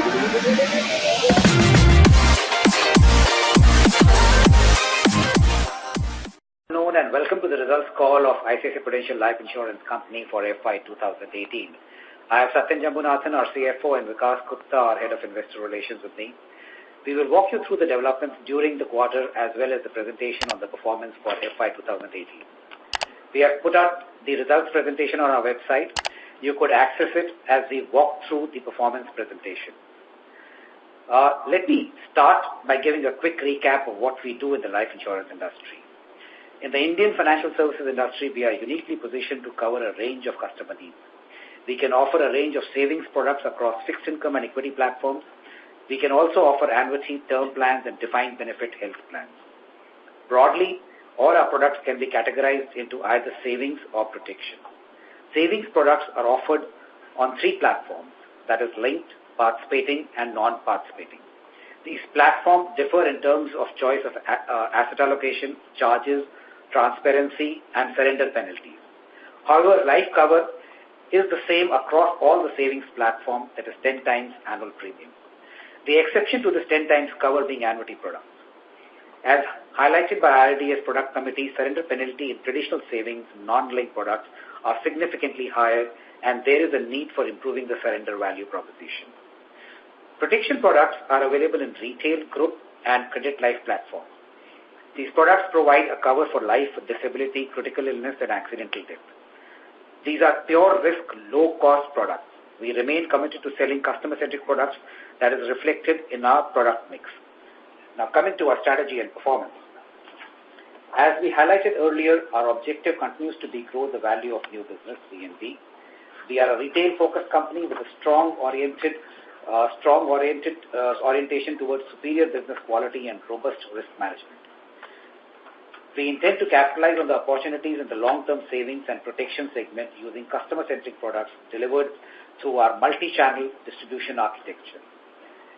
And welcome to the results call of ICICI Prudential Life Insurance Company for FY 2018. I have Satyan Jambunathan, our CFO, and Vikas Gupta, our Head of Investor Relations, with me. We will walk you through the developments during the quarter as well as the presentation on the performance for FY 2018. We have put out the results presentation on our website. You could access it as we walk through the performance presentation. Let me start by giving a quick recap of what we do in the life insurance industry. In the Indian financial services industry, we are uniquely positioned to cover a range of customer needs. We can offer a range of savings products across fixed income and equity platforms. We can also offer annuity term plans and defined benefit health plans. Broadly, all our products can be categorized into either savings or protection. Savings products are offered on three platforms, that is linked, participating, and non-participating. These platforms differ in terms of choice of asset allocation, charges, transparency, and surrender penalties. However, life cover is the same across all the savings platforms, that is 10 times annual premium. The exception to this 10 times cover being annuity products. As highlighted by IRDAI's product committee, surrender penalty in traditional savings non-linked products are significantly higher, and there is a need for improving the surrender value proposition. Protection products are available in retail, group, and credit life platforms. These products provide a cover for life, disability, critical illness, and accidental death. These are pure risk, low-cost products. We remain committed to selling customer-centric products that is reflected in our product mix. Now, coming to our strategy and performance. As we highlighted earlier, our objective continues to be grow the value of new business, VNB. We are a retail-focused company with a strong orientation towards superior business quality and robust risk management. We intend to capitalize on the opportunities in the long-term savings and protection segment using customer-centric products delivered through our multi-channel distribution architecture.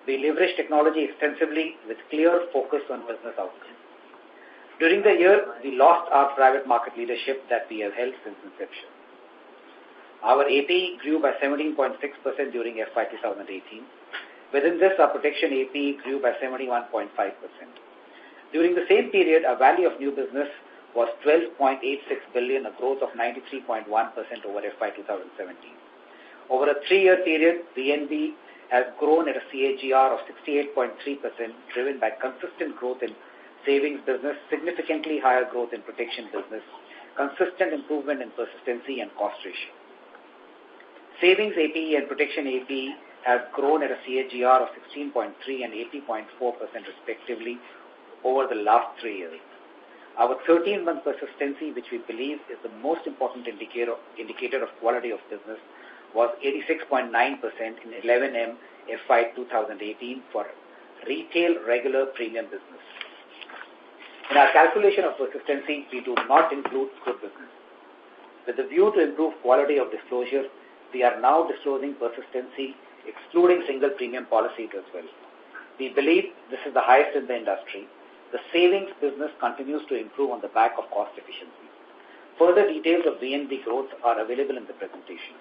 We leverage technology extensively with clear focus on business outcomes. During the year, we lost our private market leadership that we have held since inception. Our APE grew by 17.6% during FY 2018. Within this, our protection APE grew by 71.5%. During the same period, our value of new business was 12.86 billion, a growth of 93.1% over FY 2017. Over a 3-year period, VNB has grown at a CAGR of 68.3%, driven by consistent growth in savings business, significantly higher growth in protection business, consistent improvement in persistency and cost ratio. Savings APE and protection APE have grown at a CAGR of 16.3% and 80.4% respectively over the last 3 years. Our 13-month persistency, which we believe is the most important indicator of quality of business, was 86.9% in 11M FY 2018 for retail regular premium business. In our calculation of persistency, we do not include group business. With the view to improve quality of disclosure, we are now disclosing persistency excluding single premium policies as well. We believe this is the highest in the industry. The savings business continues to improve on the back of cost efficiency. Further details of VNB growth are available in the presentation.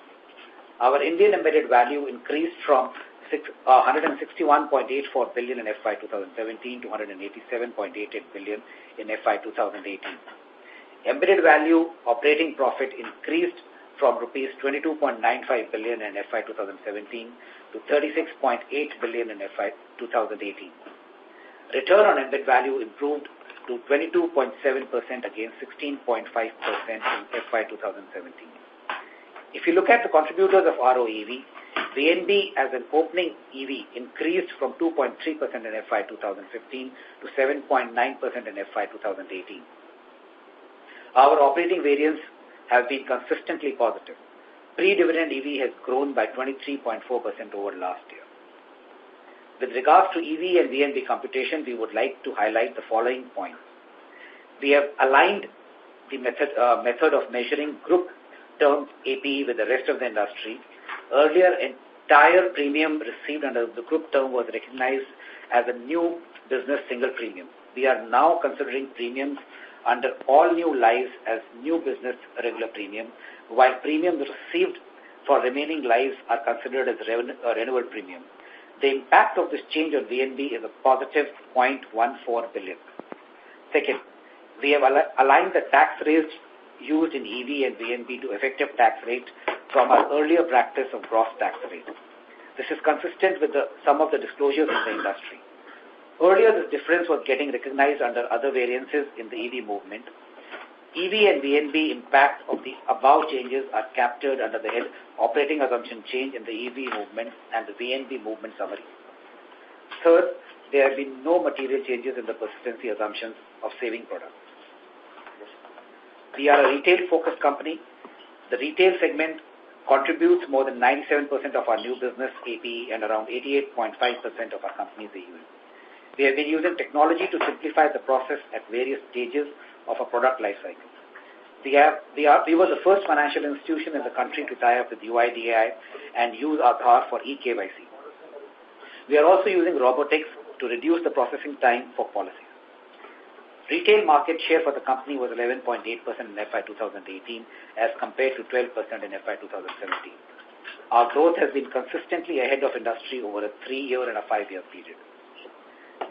Our Indian embedded value increased from 161.84 billion in FY 2017 to 187.88 billion in FY 2018. Embedded value operating profit increased from rupees 22.95 billion in FY 2017 to 36.8 billion in FY 2018. Return on embedded value improved to 22.7% against 16.5% in FY 2017. If you look at the contributors of ROEV, VNB as an opening EV increased from 2.3% in FY 2015 to 7.9% in FY 2018. Our operating variance have been consistently positive. Pre-dividend EV has grown by 23.4% over last year. With regards to EV and VNB computation, we would like to highlight the following points. We have aligned the method of measuring group term APE with the rest of the industry. Earlier, entire premium received under the group term was recognized as a new business single premium. We are now considering premiums under all new lives as new business regular premium, while premiums received for remaining lives are considered as renewal premium. The impact of this change on VNB is a positive 0.14 billion. Second, we have aligned the tax rates used in EV and VNB to effective tax rate from our earlier practice of gross tax rate. This is consistent with some of the disclosures in the industry. Earlier, this difference was getting recognized under other variances in the EV movement. EV and VNB impact of the above changes are captured under the head Operating Assumption Change in the EV movement and the VNB movement summary. Third, there have been no material changes in the persistency assumptions of saving products. We are a retail-focused company. The retail segment contributes more than 97% of our new business APE and around 88.5% of our company's AUM. We have been using technology to simplify the process at various stages of a product life cycle. We were the first financial institution in the country to tie up with UIDAI and use Aadhaar for eKYC. We are also using robotics to reduce the processing time for policies. Retail market share for the company was 11.8% in FY 2018 as compared to 12% in FY 2017. Our growth has been consistently ahead of industry over a 3-year and a 5-year period.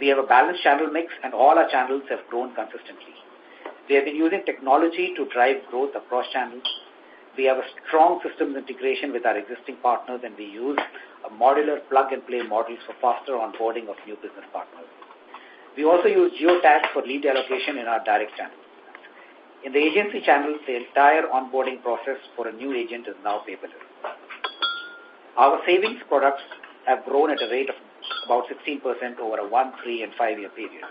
We have a balanced channel mix and all our channels have grown consistently. We have been using technology to drive growth across channels. We have a strong systems integration with our existing partners and we use a modular plug-and-play models for faster onboarding of new business partners. We also use geotags for lead allocation in our direct channel. In the agency channel, the entire onboarding process for a new agent is now paperless. Our savings products have grown at a rate of about 16% over a 1, 3, and 5-year period.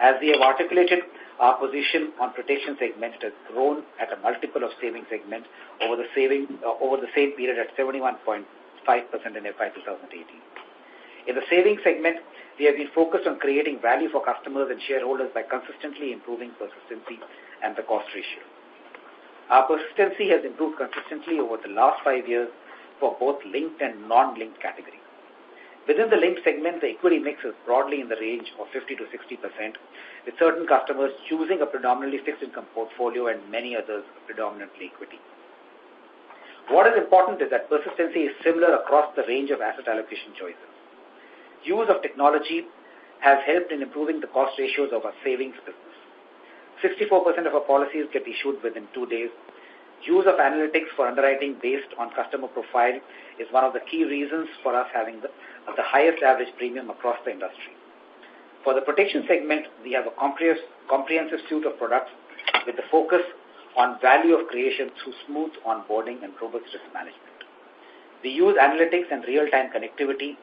As we have articulated our position on protection segment, it has grown at a multiple of savings segment over the same period at 71.5% in FY 2018. In the savings segment, we have been focused on creating value for customers and shareholders by consistently improving persistency and the cost ratio. Our persistency has improved consistently over the last 5 years for both linked and non-linked categories. Within the linked segment, the equity mix is broadly in the range of 50 to 60%, with certain customers choosing a predominantly fixed income portfolio and many others predominantly equity. What is important is that persistency is similar across the range of asset allocation choices. Use of technology has helped in improving the cost ratios of our savings business. 64% of our policies get issued within 2 days. Use of analytics for underwriting based on customer profile is one of the key reasons for us having the highest average premium across the industry. For the protection segment, we have a comprehensive suite of products with the focus on value of creation through smooth onboarding and robust risk management. We use analytics and real-time connectivity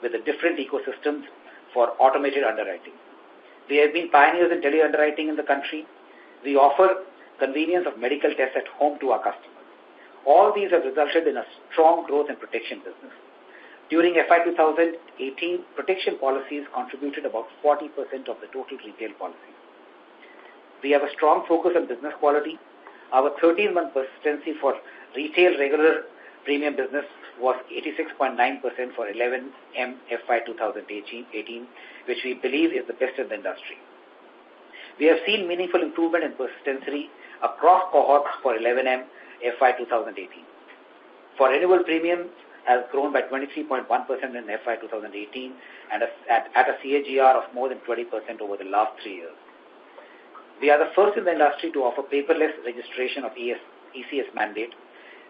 with the different ecosystems for automated underwriting. We have been pioneers in tele-underwriting in the country. We offer convenience of medical tests at home to our customers. All these have resulted in a strong growth in protection business. During FY 2018, protection policies contributed about 40% of the total retail policies. We have a strong focus on business quality. Our 13-month persistency for retail regular premium business was 86.9% for 11M FY 2018, which we believe is the best in the industry. We have seen meaningful improvement in persistency across cohorts for 11M FY 2018. For renewal premiums has grown by 23.1% in FY 2018 and at a CAGR of more than 20% over the last 3 years. We are the first in the industry to offer paperless registration of ECS mandate.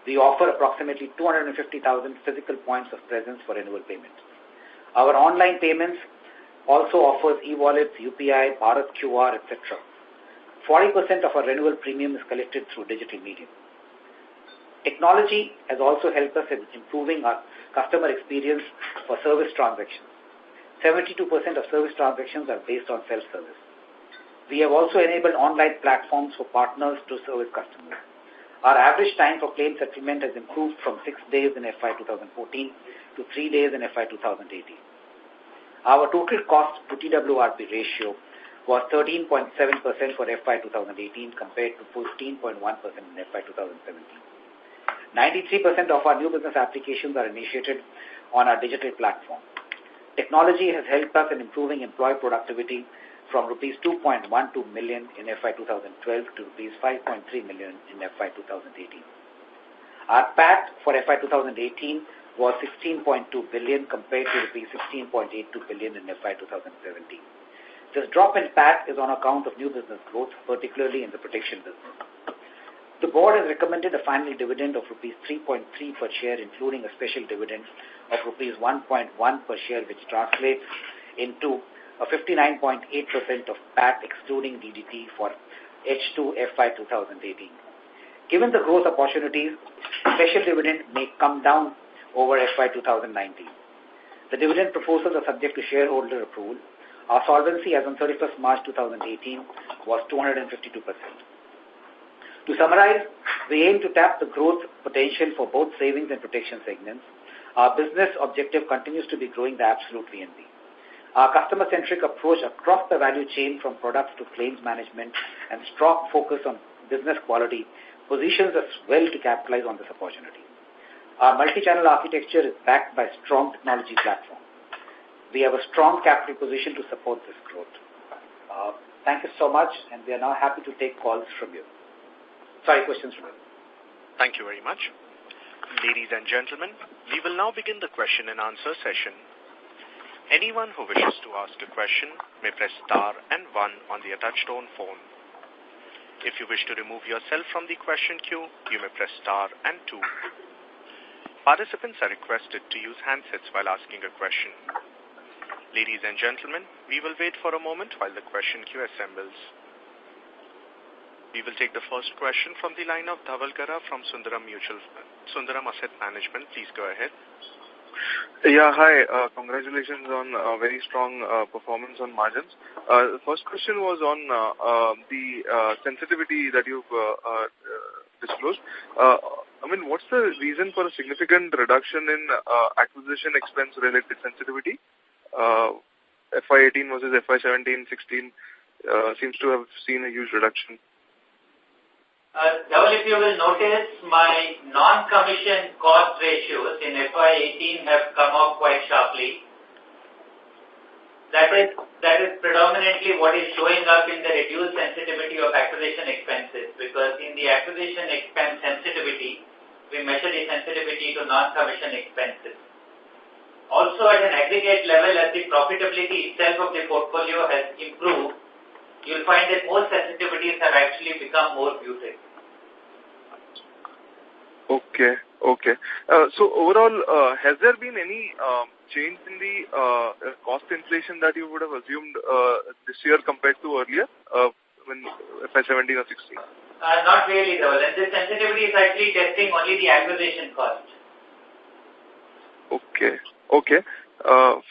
We offer approximately 250,000 physical points of presence for renewal payments. Our online payments also offers e-wallets, UPI, Bharat QR, etc. 40% of our renewal premium is collected through digital medium. Technology has also helped us in improving our customer experience for service transactions. 72% of service transactions are based on self-service. We have also enabled online platforms for partners to service customers. Our average time for claim settlement has improved from 6 days in FY 2014 to 3 days in FY 2018. Our total cost to TWRP ratio was 13.7% for FY 2018 compared to 14.1% in FY 2017. 93% of our new business applications are initiated on our digital platform. Technology has helped us in improving employee productivity from rupees 2.12 million in FY 2012 to rupees 5.3 million in FY 2018. Our PAT for FY 2018 was 16.2 billion compared to rupees 16.82 billion in FY 2017. This drop in PAT is on account of new business growth, particularly in the protection business. The board has recommended a final dividend of rupees 3.3 per share, including a special dividend of rupees 1.1 per share, which translates into a 59.8% of PAT excluding DDT for H2 FY 2018. Given the growth opportunities, special dividend may come down over FY 2019. The dividend proposals are subject to shareholder approval. Our solvency as on 31st March 2018 was 252%. To summarize, we aim to tap the growth potential for both savings and protection segments. Our business objective continues to be growing the absolute VNB. Our customer-centric approach across the value chain from products to claims management and strong focus on business quality positions us well to capitalize on this opportunity. Our multi-channel architecture is backed by a strong technology platform. We have a strong capital position to support this growth. Thank you so much, and we are now happy to take calls from you. Questions from you. Thank you very much. Ladies and gentlemen, we will now begin the question and answer session. Anyone who wishes to ask a question may press star and 1 on the touch-tone phone. If you wish to remove yourself from the question queue, you may press star and 2. Participants are requested to use handsets while asking a question. Ladies and gentlemen, we will wait for a moment while the question queue assembles. We will take the first question from the line of Dhaval Gara from Sundaram Asset Management. Please go ahead. Yeah, hi. Congratulations on a very strong performance on margins. The first question was on the sensitivity that you've disclosed. What's the reason for a significant reduction in acquisition expense related sensitivity? FY18 versus FY17, 16 seems to have seen a huge reduction. Dhaval, if you will notice, my non-commission cost ratios in FY18 have come up quite sharply. That is predominantly what is showing up in the reduced sensitivity of acquisition expenses, because in the acquisition expense sensitivity, we measure the sensitivity to non-commission expenses. Also, at an aggregate level, as the profitability itself of the portfolio has improved, you'll find that most sensitivities have actually become more muted. Okay. So overall, has there been any change in the cost inflation that you would have assumed this year compared to earlier, when FY17 or 16? Not really, though. And this sensitivity is actually testing only the acquisition cost. Okay.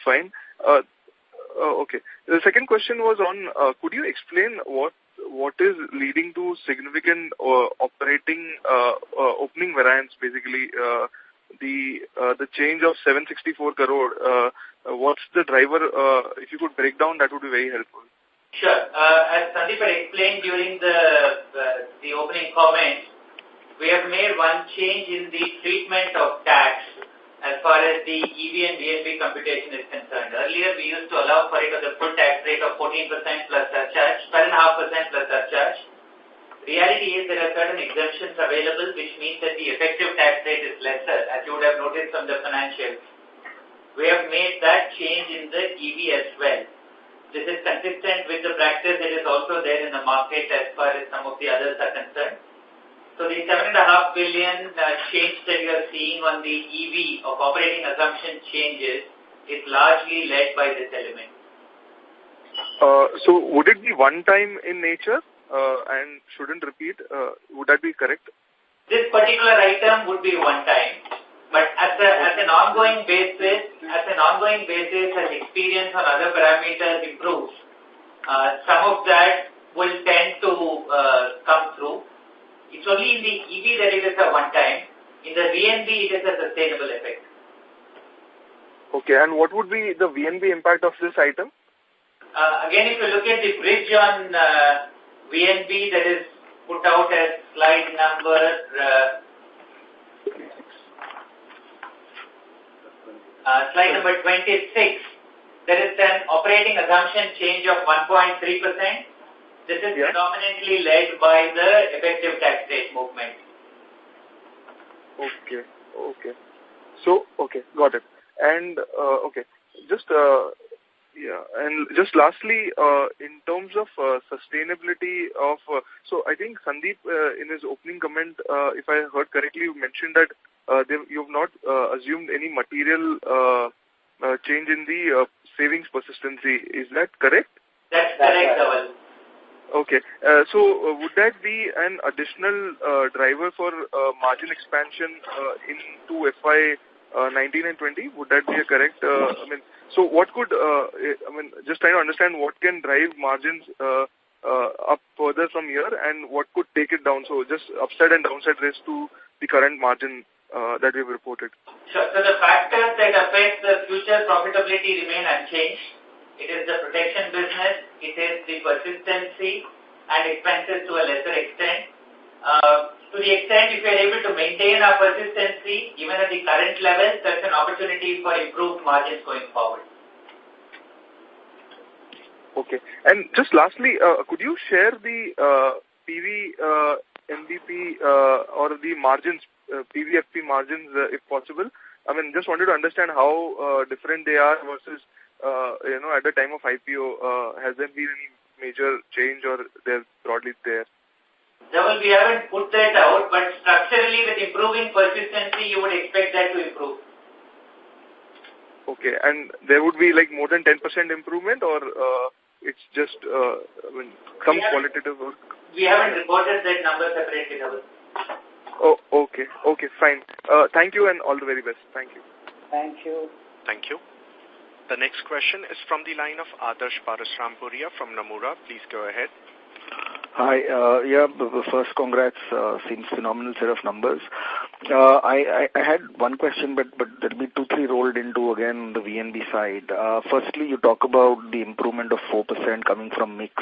Fine. Okay. The second question was on, could you explain what is leading to significant operating opening variance, basically the change of 764 crore? What's the driver? If you could break down, that would be very helpful. Sure. As Sandeep had explained during the opening comments, we have made one change in the treatment of tax as far as the EV and VNB computation is concerned. Earlier, we used to allow for it as a full tax rate of 14% plus surcharge, 12.5% plus surcharge. Reality is there are certain exemptions available, which means that the effective tax rate is lesser, as you would have noticed from the financials. We have made that change in the EV as well. This is consistent with the practice that is also there in the market as far as some of the others are concerned. So the 7.5 billion change that you are seeing on the EV of operating assumption changes is largely led by this element. So would it be one time in nature and shouldn't repeat? Would that be correct? This particular item would be one time, but as an ongoing basis, as experience on other parameters improves, some of that will tend to come through. It's only in the EV that it is a one time. In the VNB, it is a sustainable effect. Okay, and what would be the VNB impact of this item? Again, if you look at the bridge on VNB that is put out as slide number 26, there is an operating assumption change of 1.3%. This is predominantly led by the effective tax rate movement. Okay. So, okay, got it. And, okay, just, yeah, and just lastly, in terms of sustainability of, so I think Sandeep, in his opening comment, if I heard correctly, you mentioned that you've not assumed any material change in the savings persistency. Is that correct? That's correct, Dhaval. Okay. So would that be an additional driver for margin expansion into FY 19 and 20? Would that be a correct? So what could, just trying to understand what can drive margins up further from here and what could take it down. So just upside and downside risk to the current margin that we've reported. Sure. So the factors that affect the future profitability remain unchanged. It is the protection business, it is the persistency and expenses to a lesser extent. To the extent if we are able to maintain our persistency, even at the current levels, that's an opportunity for improved margins going forward. Okay. And just lastly, could you share the PV, MVP or the margins, PVFP margins if possible? I mean, just wanted to understand how different they are versus, at the time of IPO, has there been any major change or they're broadly there? Dhaval, we haven't put that out, but structurally with improving persistency, you would expect that to improve. Okay, and there would be like more than 10% improvement or it's just some qualitative work? We haven't reported that number separately, Dhaval. Oh, okay. Okay, fine. Thank you and all the very best. Thank you. Thank you. Thank you. The next question is from the line of Adarsh Parasrampuria from Nomura. Please go ahead. Hi. First congrats. Seems phenomenal set of numbers. I had one question, but there'll be 2-3 rolled into again the VNB side. Firstly, you talk about the improvement of 4% coming from mix.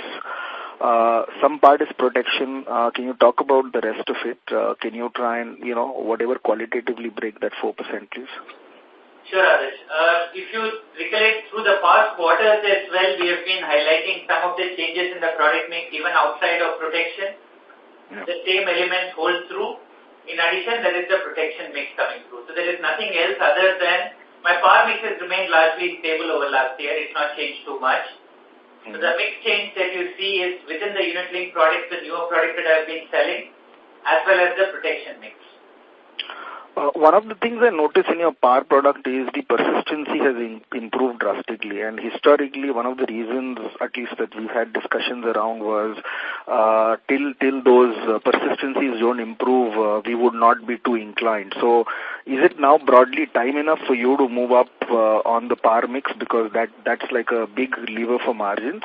Some part is protection. Can you talk about the rest of it? Can you try and, whatever qualitatively break that 4%, please? Sure, Adarsh. If you recollect through the past quarters as well, we have been highlighting some of the changes in the product mix even outside of protection. Yeah. The same elements hold true. In addition, there is the protection mix coming through. So there is nothing else other than my par mix has remained largely stable over last year. It's not changed too much. So the mix change that you see is within the unit-linked products, the newer products that I have been selling, as well as the protection mix. One of the things I noticed in your par product is the persistency has improved drastically, and historically one of the reasons, at least that we've had discussions around, was till those persistencies don't improve, we would not be too inclined. So is it now broadly time enough for you to move up on the par mix, because that's like a big lever for margins?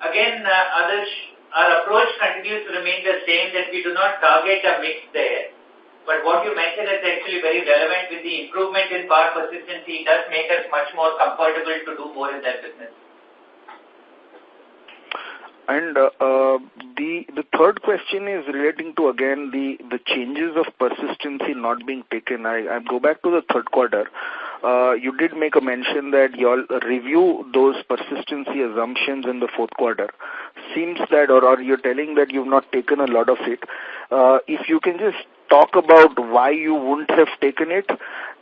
Again, Adarsh, our approach continues to remain the same, that we do not target a mix there. But what you mentioned is actually very relevant. With the improvement in par persistency, it does make us much more comfortable to do more in that business. And the third question is relating to, again, the changes of persistency not being taken. I go back to the third quarter. You did make a mention that you all review those persistency assumptions in the fourth quarter. Seems that, or you're telling that you've not taken a lot of it. If you can just talk about why you wouldn't have taken it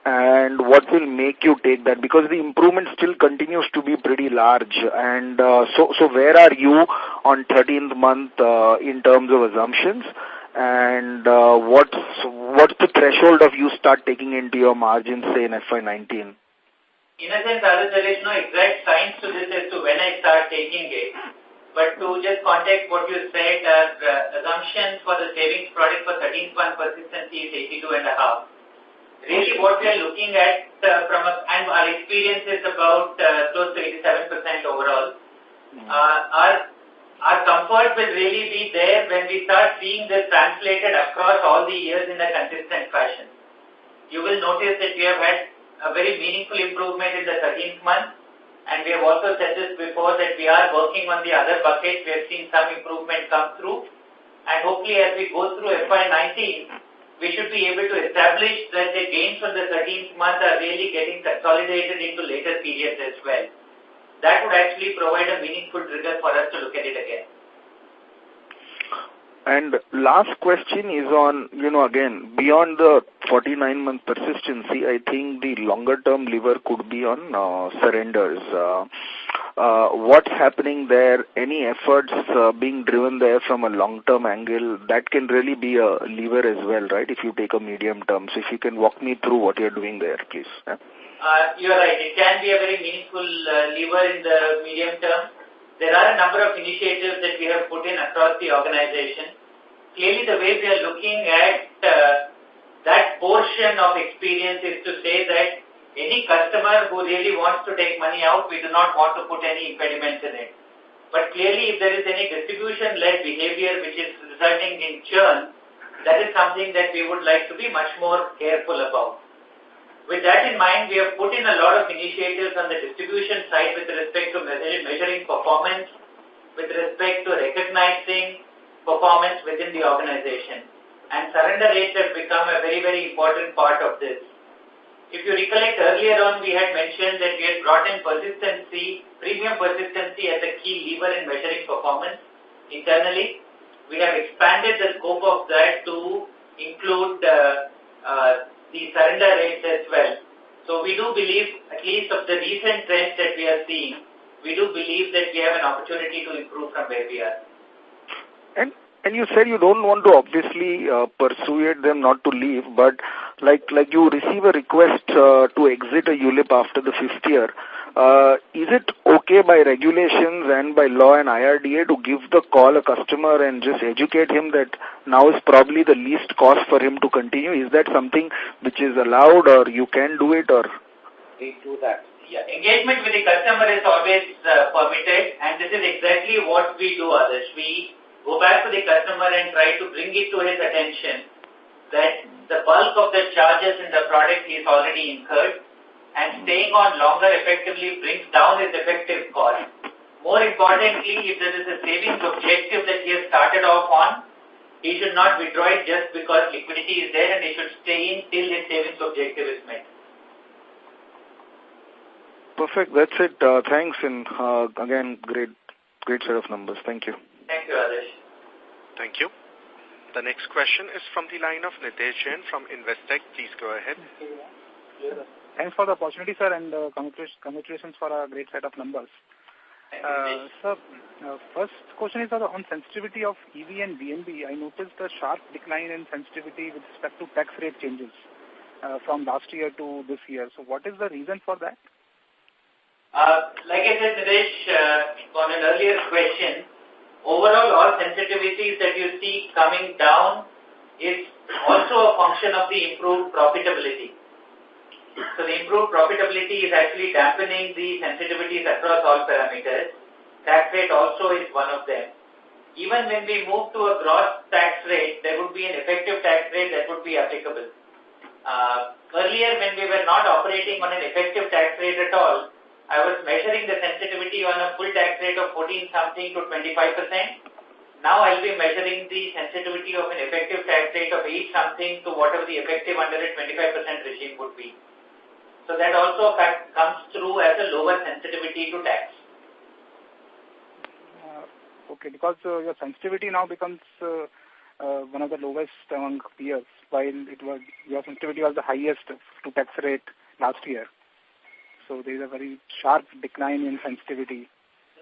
and what will make you take that, because the improvement still continues to be pretty large. And so where are you on 13th month in terms of assumptions, and what's the threshold of you start taking into your margins, say, in FY19? In a sense, there is no exact science to this as to when I start taking it. But to just context what you said, assumptions for the savings product for 13th month persistency is 82.5. Really what we are looking at and our experience is about close to 87% overall. Our comfort will really be there when we start seeing this translated across all the years in a consistent fashion. You will notice that we have had a very meaningful improvement in the 13th month. And we have also said this before, that we are working on the other buckets. We have seen some improvement come through. And hopefully as we go through FY19, we should be able to establish that the gains from the 13th month are really getting consolidated into later periods as well. That would actually provide a meaningful trigger for us to look at it again. And last question is on, again, beyond the 49-month persistency, I think the longer-term lever could be on surrenders. What's happening there? Any efforts being driven there from a long-term angle? That can really be a lever as well, right, if you take a medium term. So if you can walk me through what you're doing there, please. You're right. It can be a very meaningful lever in the medium term. There are a number of initiatives that we have put in across the organization. Clearly, the way we are looking at that portion of experience is to say that any customer who really wants to take money out, we do not want to put any impediments in it. But clearly, if there is any distribution-led behavior which is resulting in churn, that is something that we would like to be much more careful about. With that in mind, we have put in a lot of initiatives on the distribution side with respect to measuring performance, with respect to recognizing performance within the organization. And surrender rates have become a very, very important part of this. If you recollect earlier on, we had mentioned that we had brought in premium persistency as a key lever in measuring performance internally. We have expanded the scope of that to include the surrender rates as well. So we do believe, at least of the recent trends that we are seeing, we do believe that we have an opportunity to improve from where we are. And you said you don't want to obviously persuade them not to leave, but like you receive a request to exit a ULIP after the 5th year, is it okay by regulations and by law and IRDA to give the call a customer and just educate him that now is probably the least cost for him to continue? Is that something which is allowed, or you can do it, or? We do that. Yeah, engagement with the customer is always permitted, and this is exactly what we do, Adarsh. We go back to the customer and try to bring it to his attention that the bulk of the charges in the product is already incurred, and staying on longer effectively brings down his effective cost. More importantly, if there is a savings objective that he has started off on, he should not withdraw it just because liquidity is there, and he should stay in till his savings objective is met. Perfect. That's it. Thanks, and again, great set of numbers. Thank you. Thank you, Adarsh. Thank you. The next question is from the line of Nitesh Jain from Investec. Please go ahead. Thanks for the opportunity, sir, and congratulations for a great set of numbers. Sir, first question is on sensitivity of EV and VNB. I noticed a sharp decline in sensitivity with respect to tax rate changes from last year to this year. So what is the reason for that? Like I said, Nitesh, on an earlier question, overall all sensitivities that you see coming down is also a function of the improved profitability. So the improved profitability is actually dampening the sensitivities across all parameters. Tax rate also is one of them. Even when we move to a gross tax rate, there would be an effective tax rate that would be applicable. Earlier, when we were not operating on an effective tax rate at all, I was measuring the sensitivity on a full tax rate of 14-something to 25%. Now I'll be measuring the sensitivity of an effective tax rate of 8-something to whatever the effective under a 25% regime would be. So that also comes through as a lower sensitivity to tax. Okay, because your sensitivity now becomes one of the lowest among peers, while your sensitivity was the highest to tax rate last year. So there is a very sharp decline in sensitivity.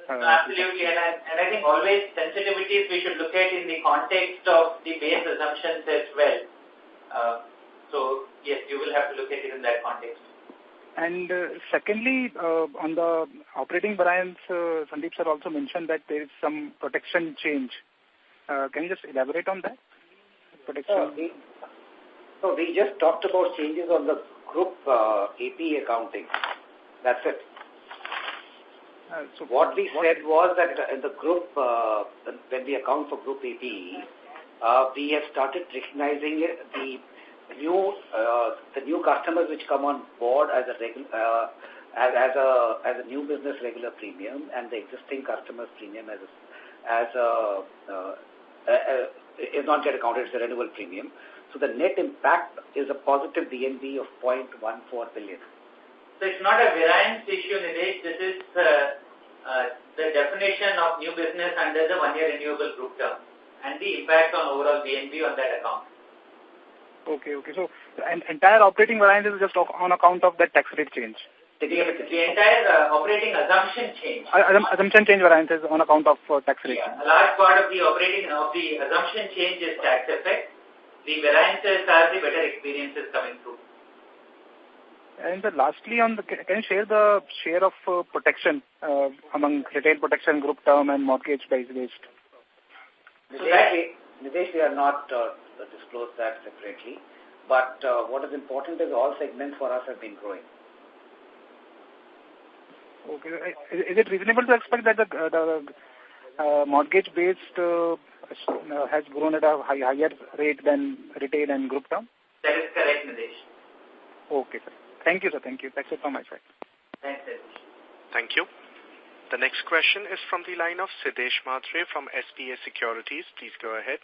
Absolutely, and I think always sensitivities we should look at in the context of the base assumptions as well. So yes, you will have to look at it in that context. And secondly, on the operating variance, Sandeep sir also mentioned that there is some protection change. Can you just elaborate on that? Protection. So we just talked about changes on the group AP accounting. That's it. So what we said was that in the group, when we account for group AP, we have started recognizing the new customers which come on board as a new business regular premium, and the existing customers premium is not yet accounted as a renewal premium. So the net impact is a positive VNB of 0.14 billion. So it's not a variance issue, Nilesh. This is the definition of new business under the one-year renewable group term. And and the impact on overall VNB on that account. Okay. So the entire operating variance is just on account of that tax rate change? The entire operating assumption change. Assumption change variance is on account of tax rate change. A large part of the assumption change is tax effect. The variances are the better experiences coming through. And lastly, can you share the share of protection among retail protection, group term, and mortgage-based? Nidesh, we are not disclosed that separately. But what is important is all segments for us have been growing. Okay. Is it reasonable to expect that the mortgage-based has grown at a higher rate than retail and group term? That is correct, Nidesh. Okay, sir. Thank you, sir. Thank you. That's it from my side. Thanks, Nidesh. Thank you. The next question is from the line of Siddesh Matre from SPA Securities. Please go ahead.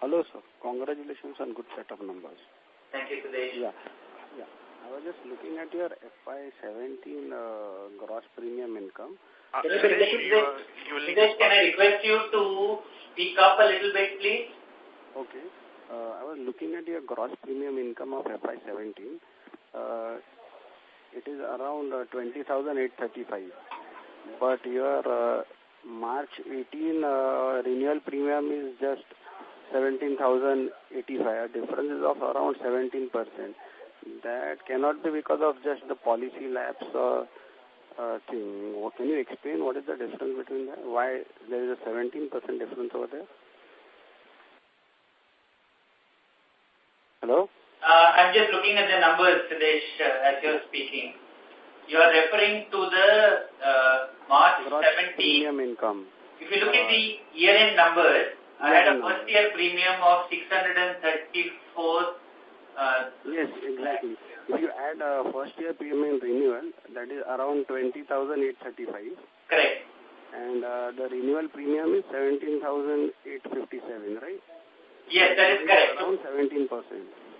Hello, sir. Congratulations on good set of numbers. Thank you, Siddesh. Yeah. I was just looking at your FY17 gross premium income. Siddesh, can I request you to speak up a little bit, please? Okay. I was looking at your gross premium income of FY17. It is around 20,835. But your March 18 renewal premium is just 17,085. A difference is of around 17%. That cannot be because of just the policy lapse thing. Can you explain what is the difference between that? Why there is a 17% difference over there? Hello? I'm just looking at the numbers, Siddesh, as you're speaking. You are referring to the March 17 premium income. If you look at the year-end numbers, I had a first-year premium of 634. Yes, exactly. If you add a first-year premium renewal, that is around 20,835. Correct. And the renewal premium is 17,857, right? Yes, that is correct. Around 17%.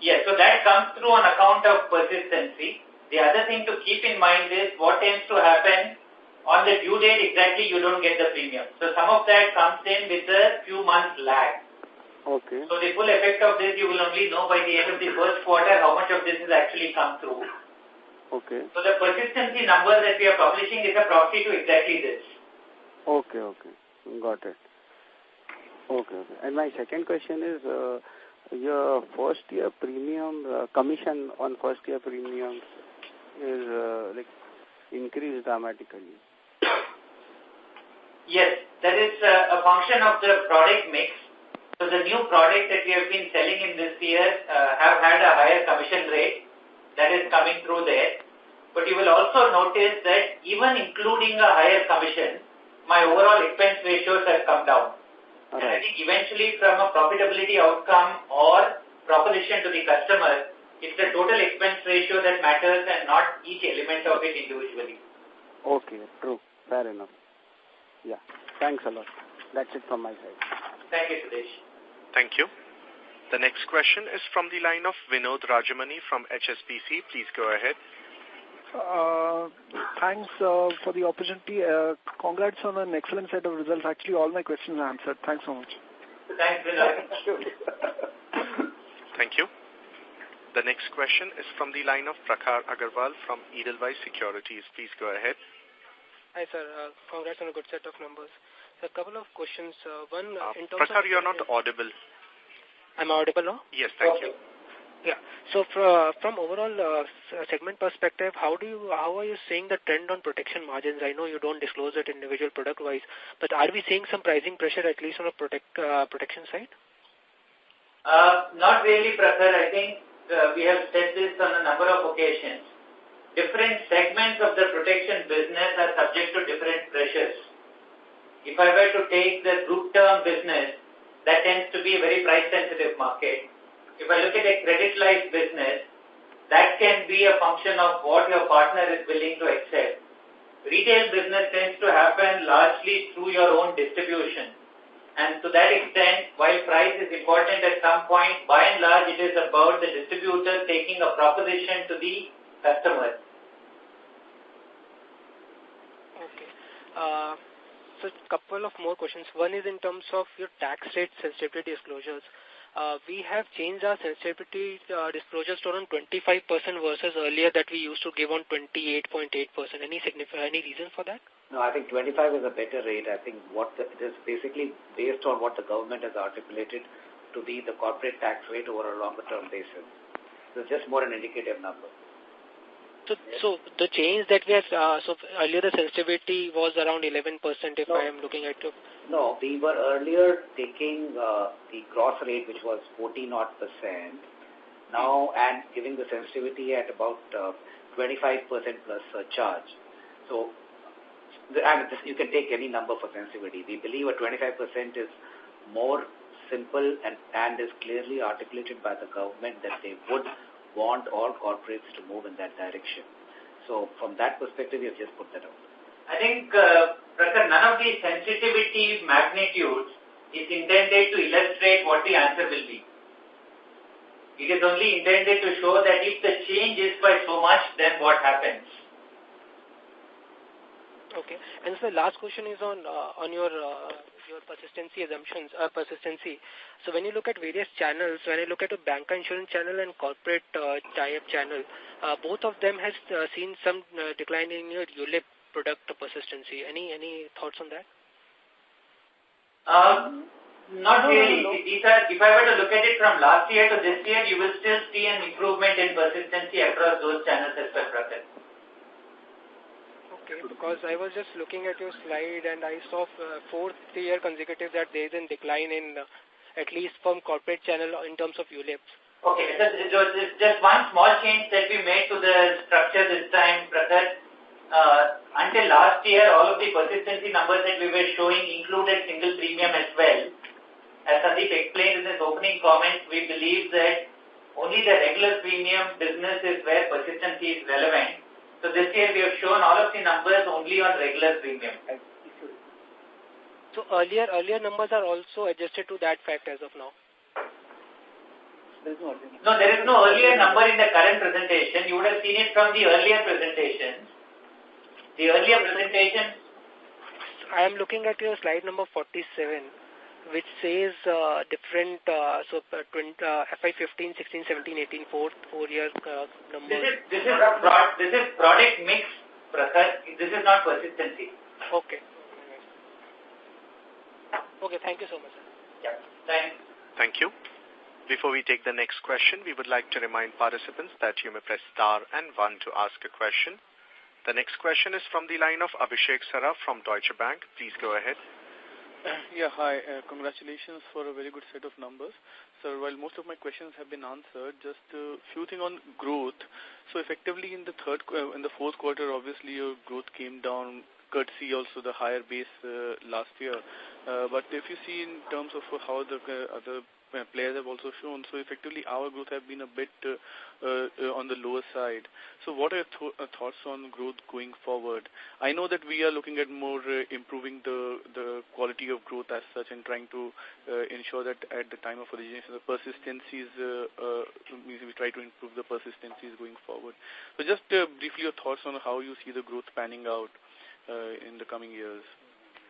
Yes, so that comes through on account of persistency. The other thing to keep in mind is what tends to happen on the due date exactly you don't get the premium. So some of that comes in with a few months lag. Okay. So the full effect of this you will only know by the end of the first quarter how much of this has actually come through. Okay. So the persistency number that we are publishing is a proxy to exactly this. Okay. Got it. Okay. And my second question is, your first-year premium, commission on first-year premium is increased dramatically. Yes, that is a function of the product mix. So the new product that we have been selling in this year have had a higher commission rate that is coming through there. But you will also notice that even including a higher commission, my overall expense ratios have come down. Right. And I think eventually from a profitability outcome or proposition to the customer, it's the total expense ratio that matters and not each element of it individually. Okay, true. Fair enough. Yeah. Thanks a lot. That's it from my side. Thank you, Sudesh. Thank you. The next question is from the line of Vinod Rajamani from HSBC. Please go ahead. Thanks for the opportunity. Congrats on an excellent set of results. Actually, all my questions are answered. Thanks so much. Thanks, Vinod. Thank you. The next question is from the line of Prakhar Agarwal from Edelweiss Securities. Please go ahead. Hi, sir. Congrats on a good set of numbers. So a couple of questions. One, in terms Prakhar, of... you are not audible. I'm audible now? Yes, thank you. Yeah. So from overall segment perspective, how are you seeing the trend on protection margins? I know you don't disclose it individual product-wise, but are we seeing some pricing pressure at least on a protection side? Not really, Prakhar. I think we have said this on a number of occasions. Different segments of the protection business are subject to different pressures. If I were to take the group term business, that tends to be a very price-sensitive market. If I look at a credit life business, that can be a function of what your partner is willing to accept. Retail business tends to happen largely through your own distribution. And to that extent, while price is important at some point, by and large it is about the distributor taking a proposition to the customer. Okay. So a couple of more questions. One is in terms of your tax rate sensitivity disclosures. We have changed our sensitivity disclosures to around 25% versus earlier that we used to give on 28.8%. Any reason for that? No, I think 25 is a better rate. I think it is basically based on what the government has articulated to be the corporate tax rate over a longer term basis. So it's just more an indicative number. So the change that we had, so earlier the sensitivity was around 11% if I am looking at it. No, we were earlier taking the gross rate, which was 14% now, and giving the sensitivity at about 25% plus surcharge. So, you can take any number for sensitivity. We believe a 25% is more simple and is clearly articulated by the government that they would want all corporates to move in that direction. So, from that perspective, we have just put that out. I think, Prakhar, none of these sensitivity magnitudes is intended to illustrate what the answer will be. It is only intended to show that if the change is by so much, then what happens? Okay. And so the last question is on your persistency assumptions, persistency. So when you look at various channels, when I look at a bank insurance channel and corporate tie-up channel, both of them has seen some decline in your ULIP product persistency. Any thoughts on that? Not really. These are, if I were to look at it from last year to this year, you will still see an improvement in persistency across those channels as well, Prakhar. Okay, because I was just looking at your slide and I saw fourth year consecutive that there is a decline in at least from corporate channel in terms of ULIPs. Okay, so it's just one small change that we made to the structure this time, Prakhar. Until last year, all of the persistency numbers that we were showing included single premium as well. As Sandeep explained in his opening comments, we believe that only the regular premium business is where persistency is relevant. So this year we have shown all of the numbers only on regular premium. So earlier numbers are also adjusted to that fact as of now? No, there is no earlier number in the current presentation. You would have seen it from the earlier presentations. The earlier presentation. I am looking at your slide number 47, which says different, FY15, 16, 17, 18, 4-year numbers. This is product mix, Prakhar. This is not persistency. Okay. Okay, thank you so much, sir. Yeah, thanks. Thank you. Before we take the next question, we would like to remind participants that you may press star and 1 to ask a question. The next question is from the line of Abhishek Saraf from Deutsche Bank. Please go ahead. Yeah, hi. Congratulations for a very good set of numbers. So while most of my questions have been answered, just a few things on growth. So effectively in the fourth quarter, obviously your growth came down, courtesy also the higher base last year. But if you see in terms of how the other players have also shown, so effectively our growth have been a bit on the lower side. So what are your thoughts on growth going forward? I know that we are looking at more improving the quality of growth as such and trying to ensure that at the time of origination the persistencies, we try to improve the persistencies going forward. So just briefly your thoughts on how you see the growth panning out in the coming years.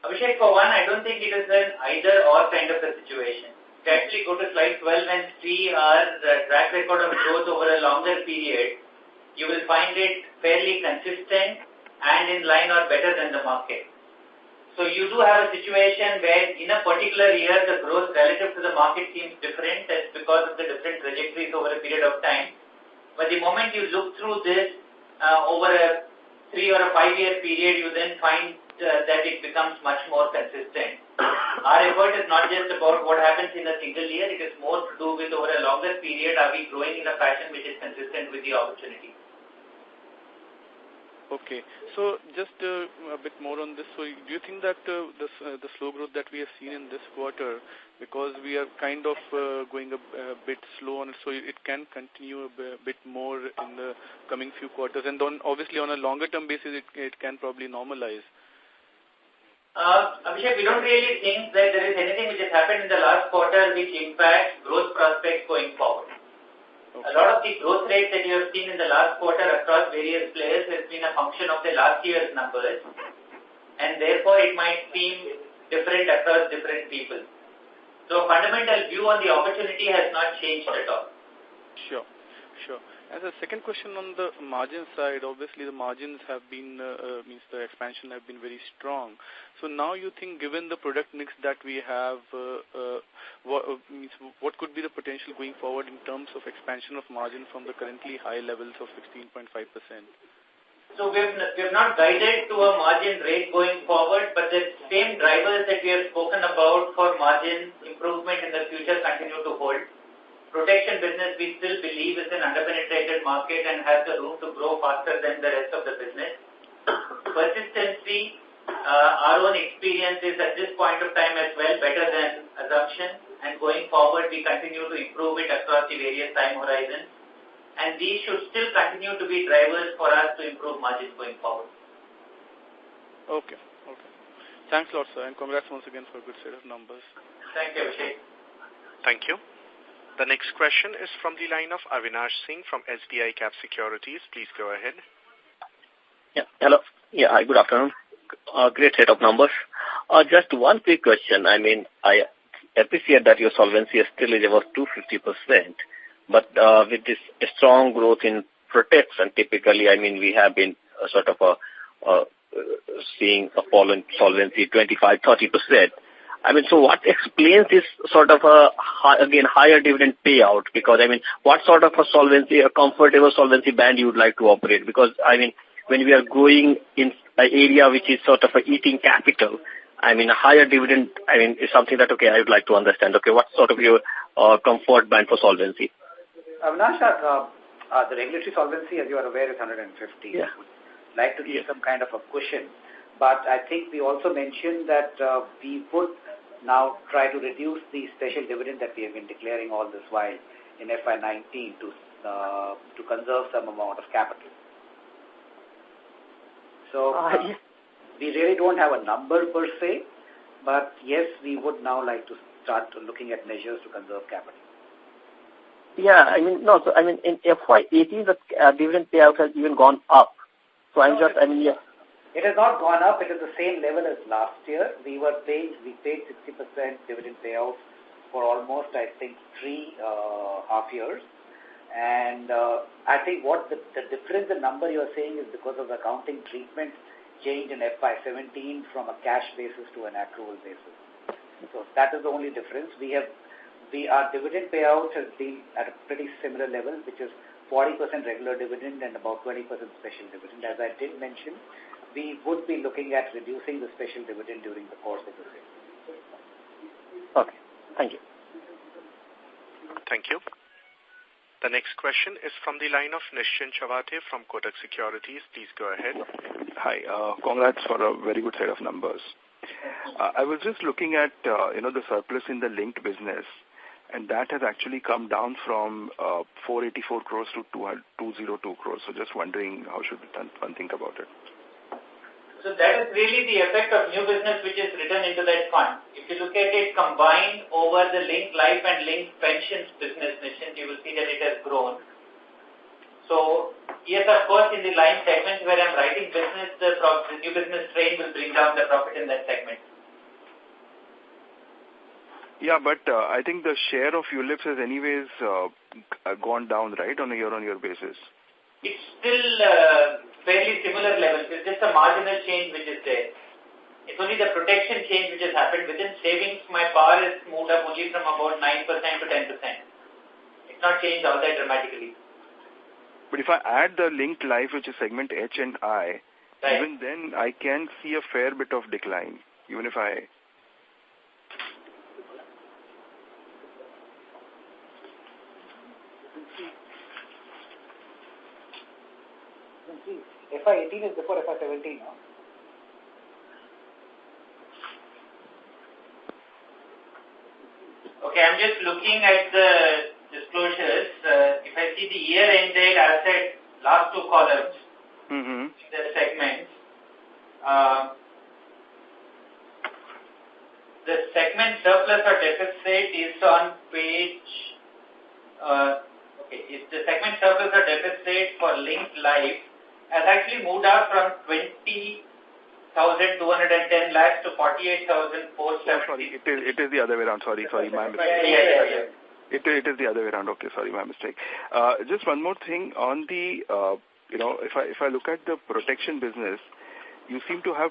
Abhishek, for one, I don't think it is an either or kind of a situation. If you actually go to slide 12 and see our track record of growth over a longer period, you will find it fairly consistent and in line or better than the market. So you do have a situation where in a particular year the growth relative to the market seems different. That's because of the different trajectories over a period of time. But the moment you look through this over a 3 or a 5-year period, you then find that it becomes much more consistent. Our effort is not just about what happens in a single year, it is more to do with over a longer period, are we growing in a fashion which is consistent with the opportunity. Okay, so just a bit more on this. So do you think that the slow growth that we have seen in this quarter, because we are kind of going a bit slow on it, so it can continue a bit more in the coming few quarters, and then obviously on a longer term basis it can probably normalize? Abhishek, we don't really think that there is anything which has happened in the last quarter which impacts growth prospects going forward. Okay. A lot of the growth rates that you have seen in the last quarter across various players has been a function of the last year's numbers. and therefore it might seem different across different people. So fundamental view on the opportunity has not changed at all. Sure. And the second question on the margin side, obviously the margins have been, means the expansion have been very strong. So now you think given the product mix that we have, what could be the potential going forward in terms of expansion of margin from the currently high levels of 16.5%? So we have not guided to a margin rate going forward, but the same drivers that we have spoken about for margin improvement in the future continue to hold. Protection business we still believe is an underpenetrated market and has the room to grow faster than the rest of the business. Persistency, our own experience is at this point of time as well better than assumption, and going forward we continue to improve it across the various time horizons. And these should still continue to be drivers for us to improve margins going forward. Okay. Thanks a lot, sir, and congrats once again for a good set of numbers. Thank you, Abhishek. Thank you. The next question is from the line of Avinash Singh from SBI Cap Securities. Please go ahead. Yeah, hello. Yeah, hi, good afternoon. Great set of numbers. Just one quick question. I mean, I appreciate that your solvency is still about 250%, but with this strong growth in protection, typically, I mean, we have been sort of seeing a fall in solvency 25-30%. I mean, so what explains this sort of higher dividend payout? Because, I mean, what sort of a solvency, a comfortable solvency band you would like to operate? Because, I mean, when we are going in an area which is sort of eating capital, I mean, a higher dividend, I mean, is something that, okay, I would like to understand. Okay, what sort of your comfort band for solvency? Avinash, the regulatory solvency, as you are aware, is 150. Yeah. Like to give some kind of a cushion. But I think we also mentioned that we would now try to reduce the special dividend that we have been declaring all this while in FY19 to conserve some amount of capital. So we really don't have a number per se, but yes, we would now like to start looking at measures to conserve capital. Yeah, I mean, no, so I mean, in FY18, the dividend payout has even gone up. So I'm just, I mean, yeah. It has not gone up. It is the same level as last year. We paid 60% dividend payout for almost, I think, 3 half years. And I think what the difference in number you are saying is because of the accounting treatment change in FY17 from a cash basis to an accrual basis. So that is the only difference. Our dividend payout has been at a pretty similar level, which is 40% regular dividend and about 20% special dividend. As I did mention, we would be looking at reducing the special dividend during the course of the year. Okay. Thank you. Thank you. The next question is from the line of Nischint Chawathe from Kotak Securities. Please go ahead. Hi. Congrats for a very good set of numbers. I was just looking at, the surplus in the linked business, and that has actually come down from 484 crores to 202 crores. So just wondering how should one think about it? So that is really the effect of new business which is written into that fund. If you look at it combined over the linked life and linked pensions business mission, you will see that it has grown. So yes, of course, in the line segments where I'm writing business, the new business strain will bring down the profit in that segment. Yeah, but I think the share of ULIPs has anyways gone down, right, on a year-on-year basis? It's still fairly similar levels. It's just a marginal change which is there. It's only the protection change which has happened. Within savings, my bar has moved up only from about 9% to 10%. It's not changed all that dramatically. But if I add the linked life, which is segment H and I, right, even then I can see a fair bit of decline, even if I... FY18 is before FY17 now. Okay, I'm just looking at the disclosures. If I see the year-ended asset, last 2 columns, in the segments, the segment surplus or deficit is on page, the segment surplus or deficit for linked life has actually moved up from 20 48,210 lakhs to 48,470. Sorry, it is the other way around. Sorry, my mistake. Yeah. It is the other way around. Okay, sorry, my mistake. Just one more thing on the, if I look at the protection business, you seem to have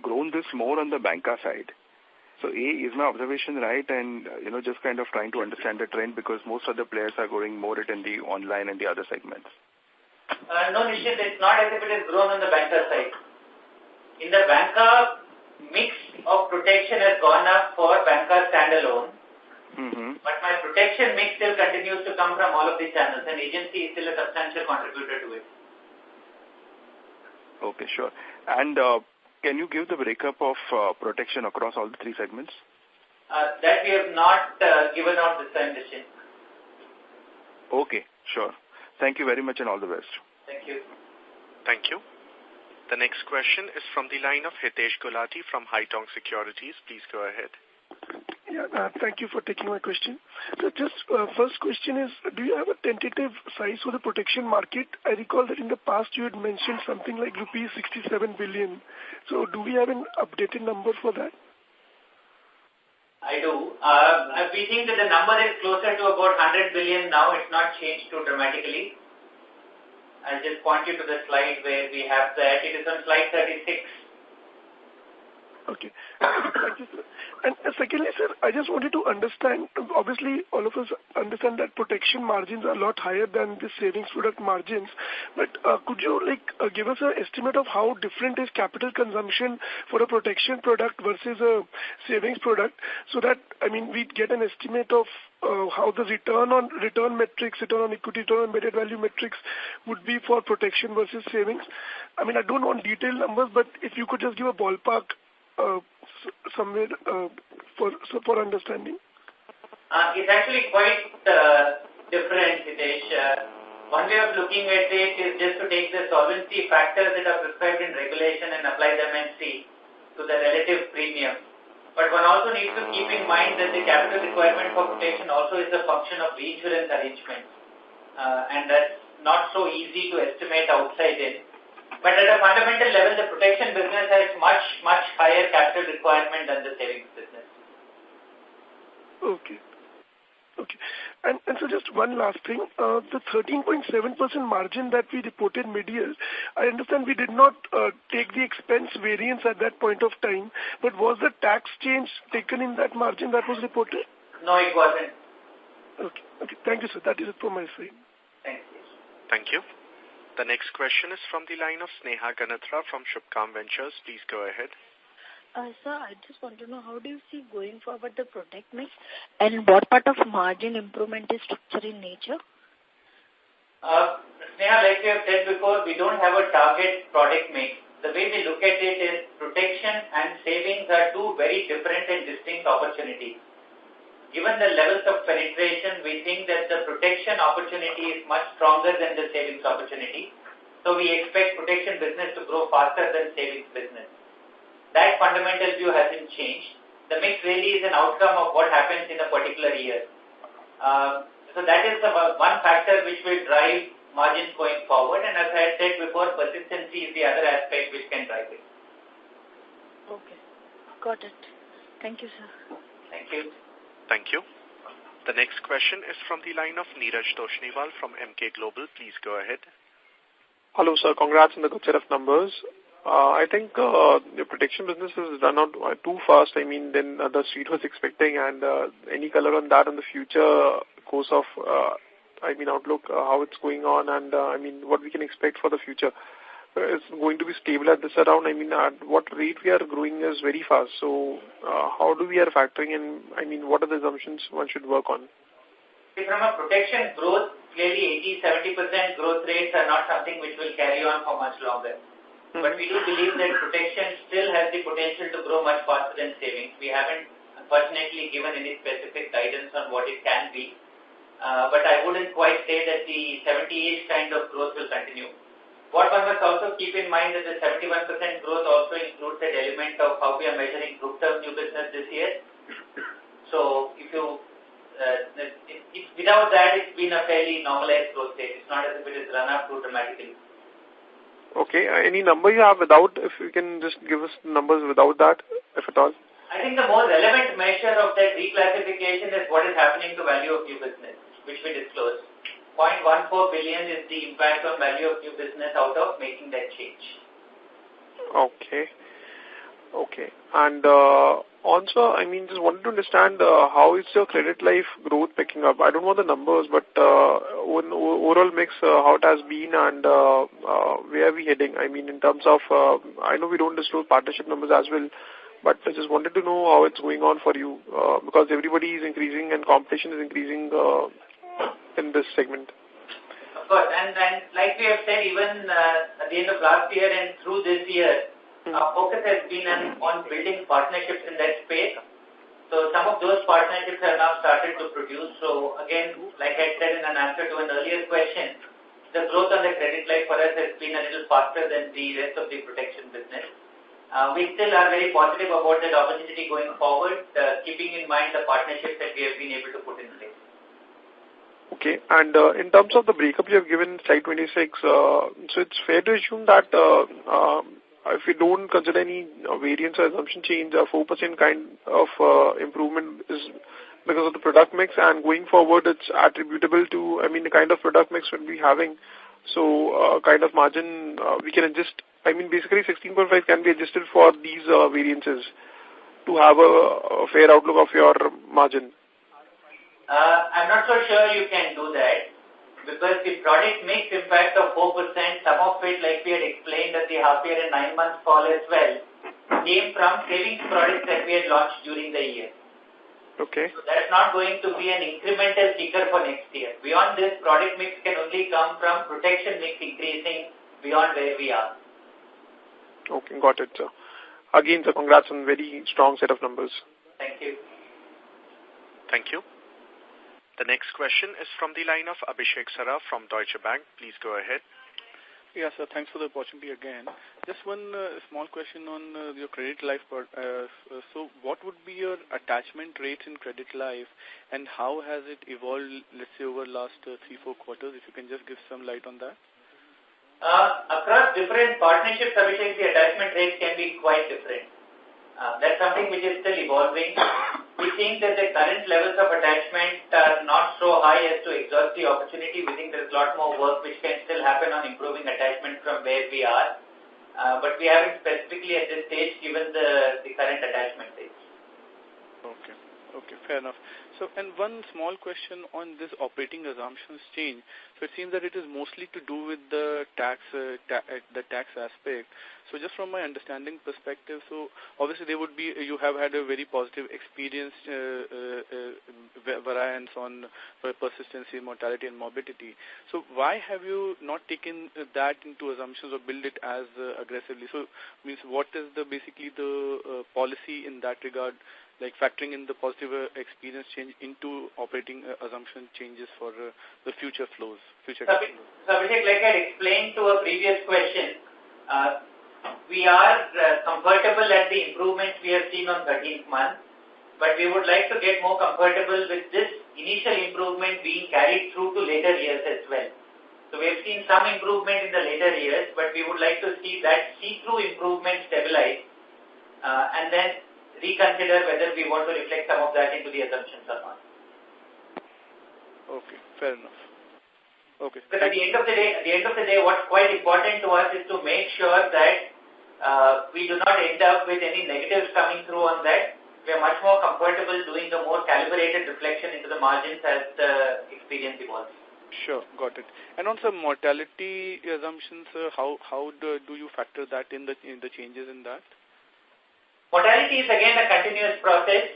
grown this more on the banca side. So is my observation right? And, just kind of trying to understand the trend because most of the players are going more it in the online and the other segments. No, Nishit, it's not as if it has grown on the banca side. In the banca, mix of protection has gone up for banca standalone. But my protection mix still continues to come from all of these channels, and agency is still a substantial contributor to it. Okay, sure. And can you give the breakup of protection across all the three segments? That we have not given out this time, Nishit. Okay, sure. Thank you very much and all the best. Thank you. Thank you. The next question is from the line of Hitesh Gulati from Haitong Securities. Please go ahead. Yeah, thank you for taking my question. So just first question is, do you have a tentative size for the protection market? I recall that in the past you had mentioned something like rupees 67 billion. So do we have an updated number for that? I do. We think that the number is closer to about 100 billion now. It's not changed too dramatically. I'll just point you to the slide where we have that. It is on slide 36. Okay. Thank you, sir. And secondly, sir, I just wanted to understand, obviously all of us understand that protection margins are a lot higher than the savings product margins, but could you give us an estimate of how different is capital consumption for a protection product versus a savings product so that, we get an estimate of how the return metrics, return on equity, return on embedded value metrics would be for protection versus savings? I don't want detailed numbers, but if you could just give a ballpark somewhere for understanding. It's actually quite different, Hitesh. One way of looking at it is just to take the solvency factors that are prescribed in regulation and apply them and see to the relative premium. But one also needs to keep in mind that the capital requirement for protection also is a function of reinsurance arrangements. And that's not so easy to estimate outside in. But at a fundamental level, the protection business has much, much higher capital requirement than the savings business. Okay. And so just one last thing. The 13.7% margin that we reported mid-year, I understand we did not take the expense variance at that point of time, but was the tax change taken in that margin that was reported? No, it wasn't. Okay. Thank you, sir. That is it from my side. Thank you. Thank you. The next question is from the line of Sneha Ganatra from Shubhkam Ventures. Please go ahead. Sir, I just want to know how do you see going forward the product mix and what part of margin improvement is structural in nature? Sneha, like we have said before, we don't have a target product mix. The way we look at it is protection and savings are two very different and distinct opportunities. Given the levels of penetration, we think that the protection opportunity is much stronger than the savings opportunity. So we expect protection business to grow faster than savings business. That fundamental view hasn't changed. The mix really is an outcome of what happens in a particular year. So that is the one factor which will drive margins going forward. And as I said before, persistency is the other aspect which can drive it. Okay. Got it. Thank you, sir. Thank you. Thank you. The next question is from the line of Neeraj Toshniwal from Emkay Global. Please go ahead. Hello, sir. Congrats on the good set of numbers. I think the protection business has run out too fast, than the street was expecting, and any color on that in the future course of, outlook, how it's going on, and, what we can expect for the future. It's going to be stable at this around, at what rate we are growing is very fast. So, how do we are factoring in, what are the assumptions one should work on? From a protection growth, clearly 80-70% growth rates are not something which will carry on for much longer. But we do believe that protection still has the potential to grow much faster than savings. We haven't, unfortunately, given any specific guidance on what it can be. But I wouldn't quite say that the 70-ish kind of growth will continue. What one must also keep in mind is that the 71% growth also includes that element of how we are measuring group term new business this year. So if you, without that, it's been a fairly normalized growth rate. It's not as if it has run up too dramatically. Okay. Any number you have without, if you can just give us numbers without that, if at all? I think the more relevant measure of that reclassification is what is happening to value of new business, which we disclosed. 0.14 billion is the impact on value of new business out of making that change. Okay. Okay. And also, I mean, just wanted to understand how is your credit life growth picking up? I don't know the numbers, but overall mix, how it has been and where are we heading? I mean, in terms of, I know we don't disclose partnership numbers as well, but I just wanted to know how it's going on for you because everybody is increasing and competition is increasing in this segment. Of course, and like we have said, even at the end of last year and through this year, our focus has been on building partnerships in that space. So some of those partnerships have now started to produce. So again, like I said in an answer to an earlier question, the growth on the credit life for us has been a little faster than the rest of the protection business. We still are very positive about that opportunity going forward, keeping in mind the partnerships that we have been able to put in place. Okay, and in terms of the breakup you have given slide 26, so it's fair to assume that if we don't consider any variance or assumption change, a 4% kind of improvement is because of the product mix, and going forward it's attributable to, I mean, the kind of product mix we'll be having. So kind of margin we can adjust, I mean, basically 16.5 can be adjusted for these variances to have a fair outlook of your margin. I'm not so sure you can do that because the product mix impact of 4%, some of it, like we had explained at the half year and 9 months call as well, came from savings products that we had launched during the year. Okay. So that's not going to be an incremental kicker for next year. Beyond this, product mix can only come from protection mix increasing beyond where we are. Okay, got it, sir. Again, sir, congrats on very strong set of numbers. Thank you. Thank you. The next question is from the line of Abhishek Saraf from Deutsche Bank. Please go ahead. Yes, sir. Thanks for the opportunity again. Just one small question on your credit life. So what would be your attachment rates in credit life and how has it evolved, let's say, over the last 3-4 quarters? If you can just give some light on that. Across different partnerships, Abhishek, the attachment rates can be quite different. That's something which is still evolving. We think that the current levels of attachment are not so high as to exhaust the opportunity. We think there's a lot more work which can still happen on improving attachment from where we are. But we haven't specifically at this stage given the current attachment rates. Okay. Okay, fair enough. So, and one small question on this operating assumptions change. So it seems that it is mostly to do with the tax aspect. So just from my understanding perspective, so obviously there would be, you have had a very positive experience variance on persistency, mortality and morbidity. So why have you not taken that into assumptions or build it as aggressively? So means what is the basically the policy in that regard, like factoring in the positive experience change into operating assumption changes for the future flows? So Abhishek, like I explained to a previous question, we are comfortable at the improvements we have seen on 13th month, but we would like to get more comfortable with this initial improvement being carried through to later years as well. So we have seen some improvement in the later years, but we would like to see that see-through improvement stabilize and then reconsider whether we want to reflect some of that into the assumptions or not. Okay, fair enough. Okay. But at the end of the day, what's quite important to us is to make sure that we do not end up with any negatives coming through on that. We are much more comfortable doing a more calibrated reflection into the margins as the experience evolves. Sure, got it. And on some mortality assumptions, how do you factor that in the changes in that? Mortality is again a continuous process.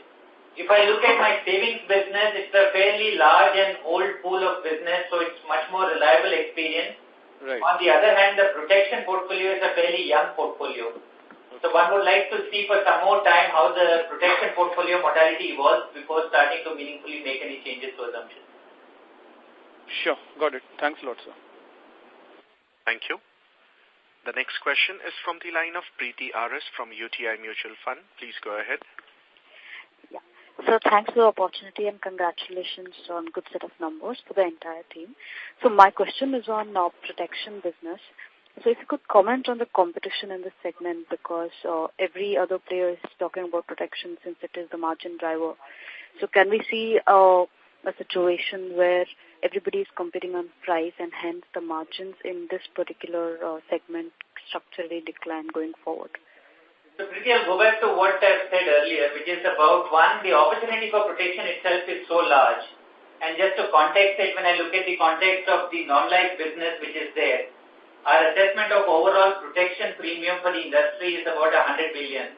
If I look at my savings business, it's a fairly large and old pool of business, so it's much more reliable experience. Right. On the other hand, the protection portfolio is a fairly young portfolio. Okay. So one would like to see for some more time how the protection portfolio mortality evolves before starting to meaningfully make any changes to assumptions. Sure, got it. Thanks a lot, sir. Thank you. The next question is from the line of Preeti RS from UTI Mutual Fund. Please go ahead. Yeah. So thanks for the opportunity and congratulations on good set of numbers for the entire team. So my question is on protection business. So if you could comment on the competition in this segment, because every other player is talking about protection since it is the margin driver. So can we see a situation where everybody is competing on price and hence the margins in this particular segment structurally decline going forward? So Preeti, I'll go back to what I said earlier, which is about, one, the opportunity for protection itself is so large. And just to context it, when I look at the context of the non-life business which is there, our assessment of overall protection premium for the industry is about 100 billion.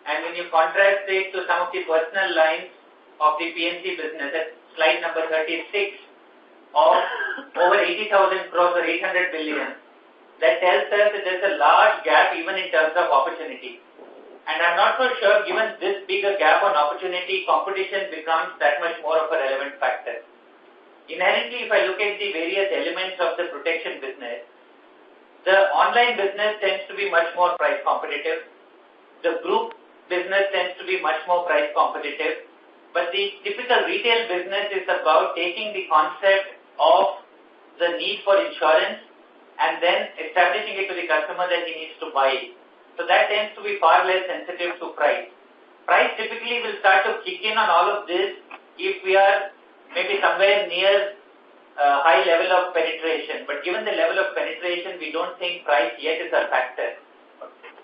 And when you contrast it to some of the personal lines of the PNC business, that's slide number 36, of over 80,000 crores or 800 billion, that tells us that there's a large gap even in terms of opportunity. And I'm not so sure, given this bigger gap on opportunity, competition becomes that much more of a relevant factor. Inherently, if I look at the various elements of the protection business, the online business tends to be much more price competitive. The group business tends to be much more price competitive. But the typical retail business is about taking the concept of the need for insurance and then establishing it to the customer that he needs to buy it. So that tends to be far less sensitive to price. Price typically will start to kick in on all of this if we are maybe somewhere near high level of penetration. But given the level of penetration, we don't think price yet is a factor.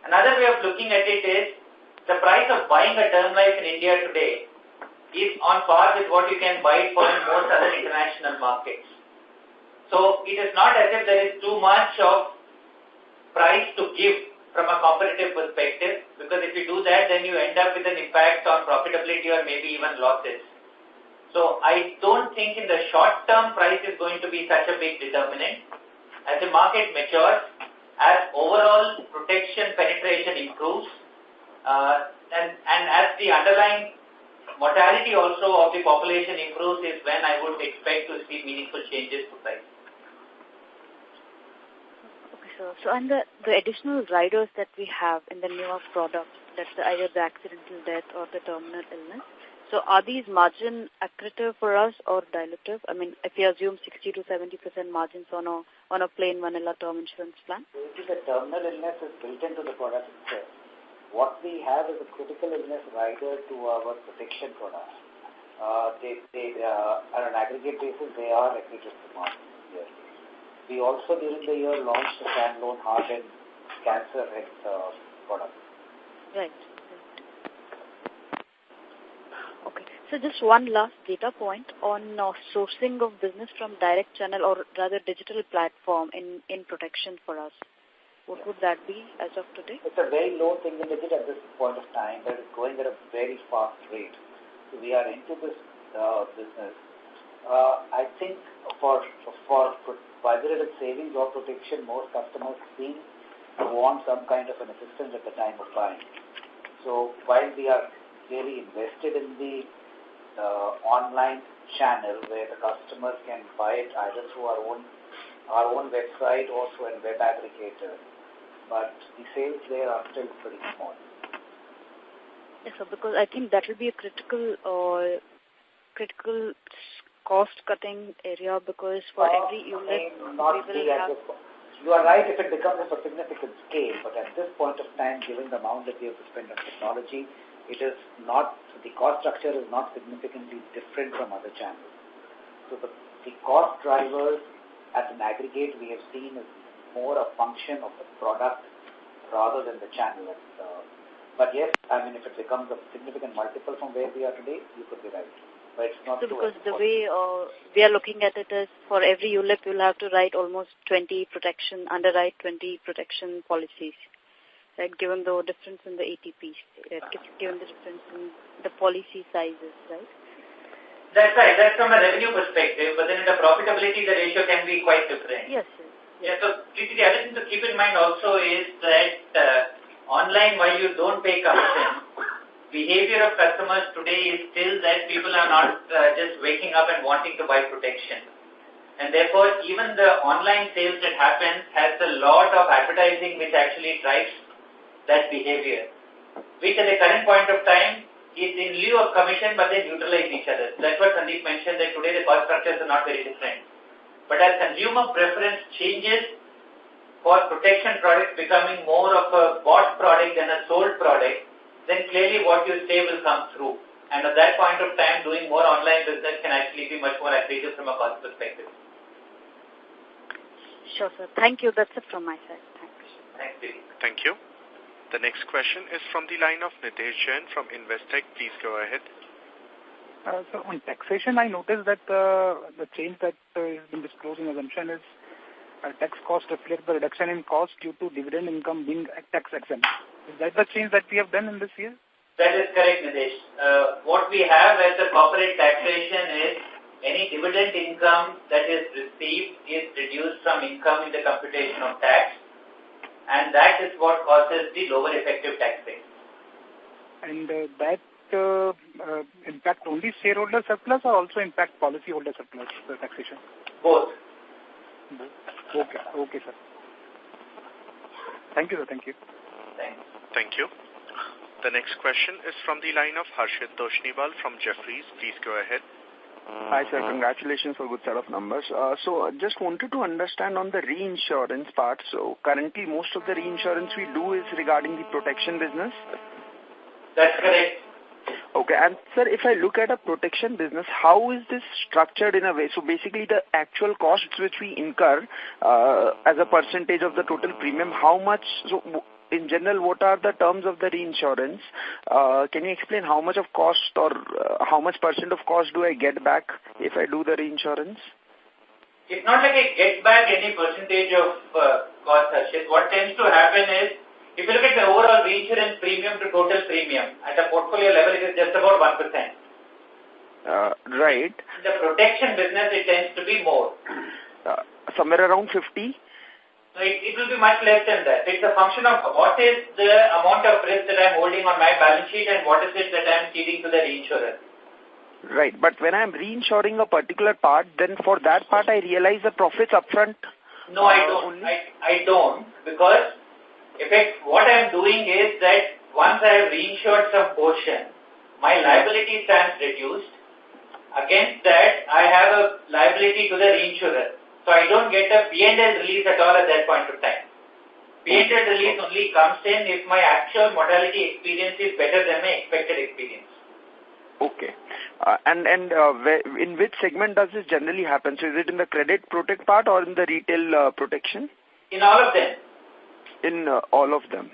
Another way of looking at it is the price of buying a term life in India today is on par with what you can buy it for in most other international markets. So it is not as if there is too much of price to give from a competitive perspective, because if you do that, then you end up with an impact on profitability or maybe even losses. So I don't think in the short term price is going to be such a big determinant. As the market matures, as overall protection penetration improves, and as the underlying mortality also of the population improves is when I would expect to see meaningful changes to price. Okay, so and the additional riders that we have in the newer product, that's either the accidental death or the terminal illness, so are these margin accretive for us or dilutive? I mean, if you assume 60 to 70% margins on a plain vanilla term insurance plan? The terminal illness is built into the product itself. What we have is a critical illness rider to our protection products. On an aggregate basis, they are accretive to margins. Yes. We also during the year launched a standalone heart and cancer health product. Right. Okay. So just one last data point on sourcing of business from direct channel or rather digital platform in protection for us. What would that be as of today? It's a very low single digit at this point of time, but it's going at a very fast rate. So we are into this business. I think for whether it is savings or protection, most customers seem to want some kind of an assistance at the time of buying. So while we are really invested in the online channel where the customers can buy it either through our own website or through a web aggregator, but the sales there are still pretty small. Yes, sir, because I think that will be a critical cost-cutting area, because for every unit we will have... You are right if it becomes of a significant scale, but at this point of time, given the amount that we have to spend on technology, it is not, the cost structure is not significantly different from other channels. So the cost drivers at an aggregate we have seen is more a function of the product rather than the channel. But yes, I mean, if it becomes a significant multiple from where we are today, you could be right. But it's not so because the way we are looking at it is for every ULIP, you'll have to write almost 20 underwrite 20 protection policies, right? Given the difference in the ATPs, given the difference in the policy sizes, right? That's right. That's from a revenue perspective, but then in the profitability, the ratio can be quite different. Yes. Yeah, so the other thing to keep in mind also is that online, while you don't pay commission, behavior of customers today is still that people are not just waking up and wanting to buy protection. And therefore, even the online sales that happens has a lot of advertising which actually drives that behavior, which at the current point of time is in lieu of commission, but they neutralize each other. That's what Sandeep mentioned, that today the cost structures are not very different. But as consumer preference changes, for protection products becoming more of a bought product than a sold product, then clearly what you say will come through. And at that point of time, doing more online business can actually be much more accretive from a cost perspective. Sure, sir. Thank you. That's it from my side. Thanks. Thanks, Didi. Thank you. The next question is from the line of Nitesh Jain from Investec. Please go ahead. So on taxation, I noticed that the change that has been disclosed in assumption is tax cost reflects the reduction in cost due to dividend income being tax exempt. Is that the change that we have done in this year? That is correct, Nidesh. What we have as a corporate taxation is any dividend income that is received is reduced from income in the computation of tax, and that is what causes the lower effective tax rate. And that impact only shareholder surplus or also impact policyholder surplus, the taxation? Both. Okay, sir. Thank you, sir. Thank you. Thanks. Thank you. The next question is from the line of Harshit Toshniwal from Jefferies. Please go ahead. Hi, sir. Congratulations for a good set of numbers. So just wanted to understand on the reinsurance part. So currently most of the reinsurance we do is regarding the protection business. That's correct. Okay, and sir, if I look at a protection business, how is this structured in a way? So basically the actual costs which we incur as a percentage of the total premium, how much, so in general, what are the terms of the reinsurance? Can you explain how much of cost or how much percent of cost do I get back if I do the reinsurance? It's not like I get back any percentage of cost, Harshit. What tends to happen is, if you look at the overall reinsurance premium to total premium, at a portfolio level, it is just about 1%. Right. In the protection business, it tends to be more. Somewhere around 50? So it will be much less than that. It's a function of what is the amount of risk that I'm holding on my balance sheet and what is it that I'm ceding to the reinsurer. Right, but when I'm reinsuring a particular part, then for that part I realize the profits upfront? No, I don't. I don't, because what I'm doing is that once I have reinsured some portion, my liability stands reduced. Against that, I have a liability to the reinsurer. So I don't get a P&L release at all at that point of time. P&L release only comes in if my actual mortality experience is better than my expected experience. Okay. And in which segment does this generally happen? So is it in the credit protect part or in the retail protection? In all of them. In all of them.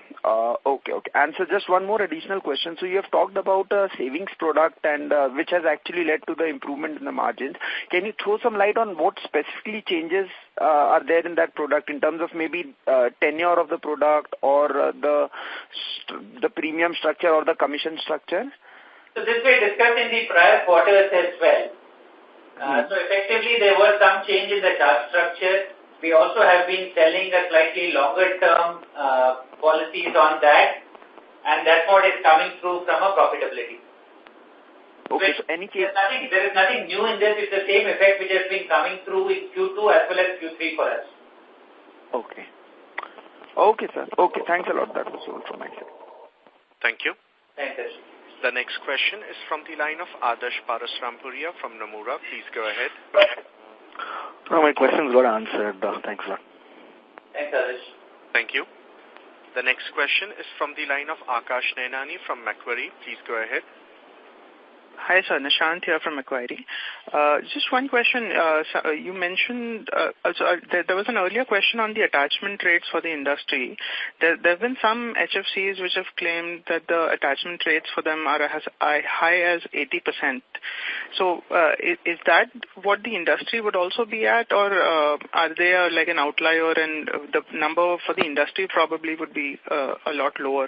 Okay. And so just one more additional question. So you have talked about a savings product and which has actually led to the improvement in the margins. Can you throw some light on what specifically changes are there in that product in terms of maybe tenure of the product or the premium structure or the commission structure? So this we discussed in the prior quarters as well. So effectively there was some change in the charge structure. We also have been selling a slightly longer term policies on that, and that's what is coming through from a profitability. Okay, so any case... There is nothing new in this. It's the same effect which has been coming through in Q2 as well as Q3 for us. Okay. Okay, sir. Okay, thanks a lot. That was all from my side. Thank you. Thanks, Ash. The next question is from the line of Adarsh Parasrampuria from Nomura. Please go ahead. No, my questions got answered. Thanks a lot. Thanks, Adarsh. Thank you. The next question is from the line of Akash Nainani from Macquarie. Please go ahead. Hi, sir. Nishant here from Macquarie. Just one question. You mentioned, there was an earlier question on the attachment rates for the industry. There have been some HFCs which have claimed that the attachment rates for them are as high as 80%. So is that what the industry would also be at, or are they like an outlier and the number for the industry probably would be a lot lower?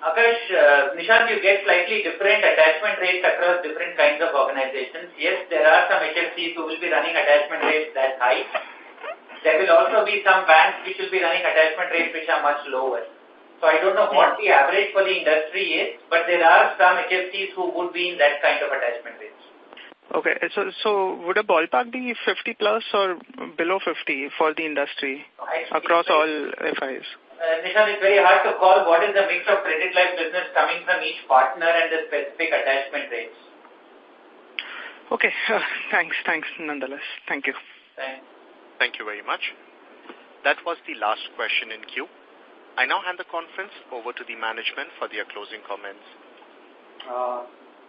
Akash, Nishant, you get slightly different attachment rates across different kinds of organizations. Yes, there are some HFCs who will be running attachment rates that high. There will also be some banks which will be running attachment rates which are much lower. So I don't know what the average for the industry is, but there are some HFCs who would be in that kind of attachment rates. Okay, so would a ballpark be 50 plus or below 50 for the industry across all FIs? Nishant, it's very hard to call what is the mix of credit life business coming from each partner and the specific attachment rates. Okay, thanks nonetheless. Thank you. Thanks. Thank you very much. That was the last question in queue. I now hand the conference over to the management for their closing comments.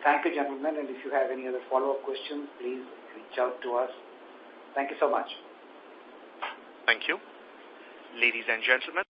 Thank you, gentlemen, and if you have any other follow-up questions, please reach out to us. Thank you so much. Thank you. Ladies and gentlemen,